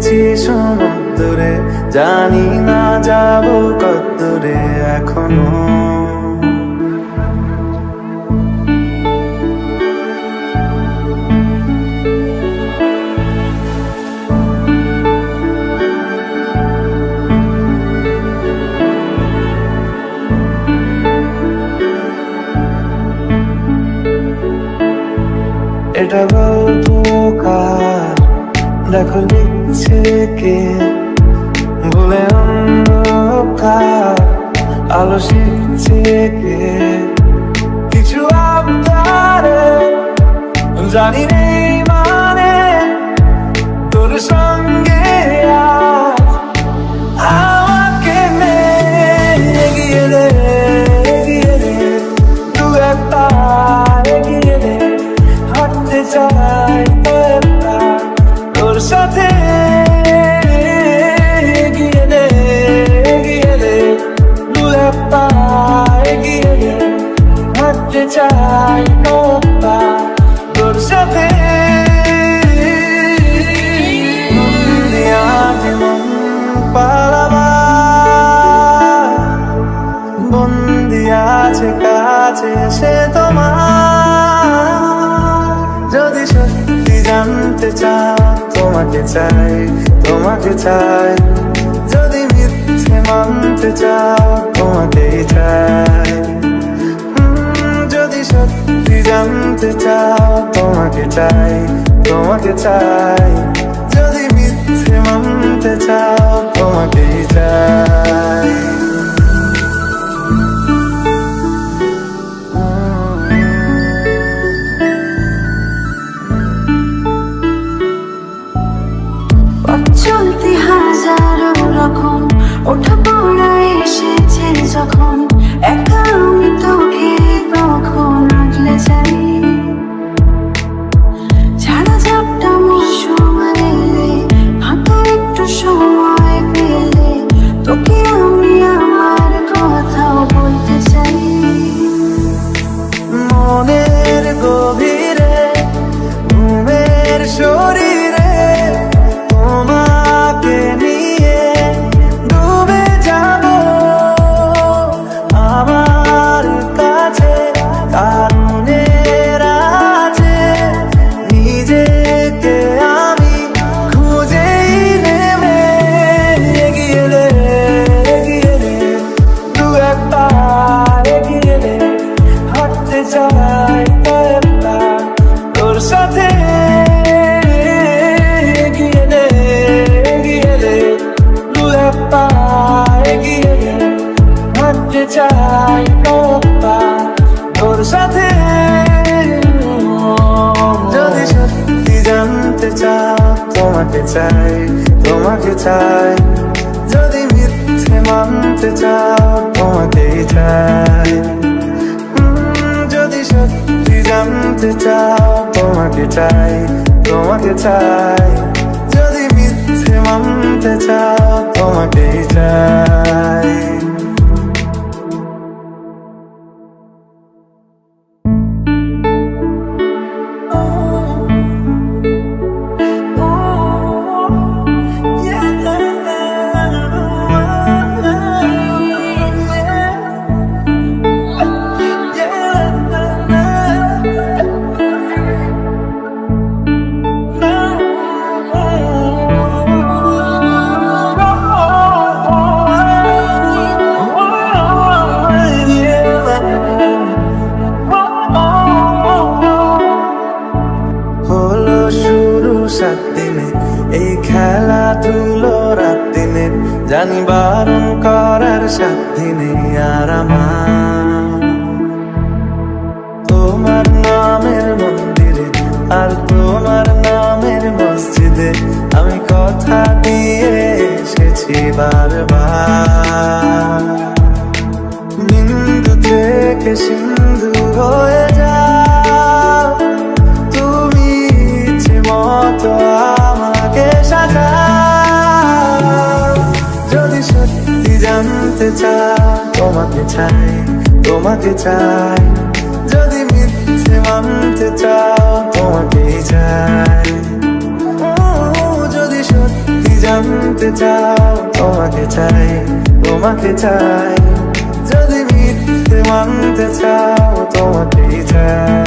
এসেছি সমুদ্রে, জানি না যাব কতদূরে এখনো। এটা গল্প কার, দেখো লিখছে কে, ভুলে অন্ধকার আলো শিখছে কে। কিছু আবদারে জানি নেই মানে, তোর সঙ্গে আজ আমাকে নে। এগিয়ে দে, এগিয়ে দে, দু একটা এগিয়ে দে, হাঁটতে চাই তোর সাথে। এগিয়ে দে, এগিয়ে দে, দু একটা এগিয়ে দে, হাঁটতে চাই তোর সাথে। মন পালাবা বন্দি আছে কাছে সে তোমার। যদি সত্যি জানতে চাও তোমাকে চাই, তোমাকে চাই। যদি মিথ্যে মানতে চাও তোমাকেই চাই। যদি সত্যি জানতে চাও তোমাকে চাই, তোমাকে চাই। যদি মিথ্যে মানতে চাও তোমাকেই চাই। চলতে হাজারো রকম ওঠা পড়া এসেছে যখন, একা আমি তোকে তখন আগলে যাই। ছাড়া ঝাপটা মৌসুম এলে, হাতে একটু সময় পেলে, তোকে আমি আমার কথাও বলতে চাই। মনের গভীরে ঘুমের শরীরে তোমাকে নিয়ে ডুবে যাব আমার কাছে। কারণের আছে নিজেকে আমি খুঁজেই নেবে। এগিয়ে দে, এগিয়ে দে, দু একটা এগিয়ে দে, হাঁটতে চাই তোর সাথে। এগিয়ে দে, এগিয়ে দে, দু একটা এগিয়ে দে, হাঁটতে চাই তোর সাথে। যদি সত্যি জানতে চাও তোমাকে চাই, তোমাকে চাই। যদি মিথ্যে মানতে চাও তোমাকেই চাই। যদি সত্যি জানতে চাও তোমাকে চাই, তোমাকে চাই। যদি মিথ্যে মানতে চাও তোমাকেই চাই। এই খেলাধুলো রাত দিনে, জানি বারণ করার সাথে নেই আর আমার। তোমার নামের মন্দিরে আর তোমার নামের মসজিদে আমি কথা দিয়ে এসেছি বারবার। বিন্দু থেকে সিন্ধু হয়ে যাও তুমি, ইচ্ছে মতো আমাকে সাজাও। যদি সত্যি জানতে চাও তোমাকে চাই, তোমাকে চাই। যদি মিথ্যে মানতে চাও তোমাকেই চাই। যদি সত্যি মানতে চাও তোমাকে চাই, তোমাকে চাই। যদি মিথ্যে মানতে চাও তোমাকেই চাই।